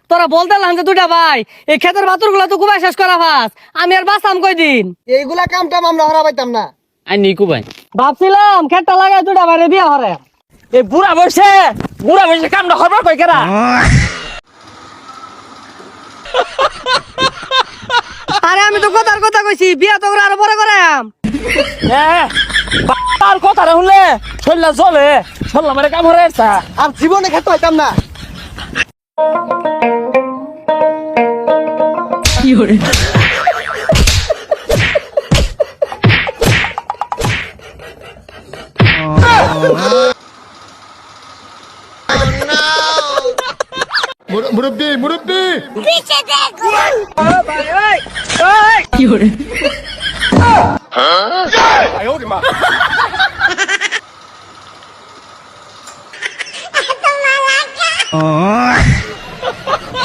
তোরা বলতে যে দুটা ভাই এই ক্ষেতের বাতুর গুলা তো কুবাই শেষ করা ফাস আমি আর বাঁচাম কয়দিন এইগুলা কামটাম আমরা হরা পাইতাম না। আই নিকু ভাই ভাবছিলাম ক্ষেতটা লাগাই দুটা ভাইরে বিয়া হরে এই বুড়া বসে কামটা হরবার কই কেরা আরে আমি তো কথার কথা কইছি বিয়া তো আরো বড় করাম তার কথা শুনলে শরীর জ্বলে শরীর আমার কাম হরে আসা আর জীবনে খেতে পাইতাম না। মুরব্বি মুরব্বি Oh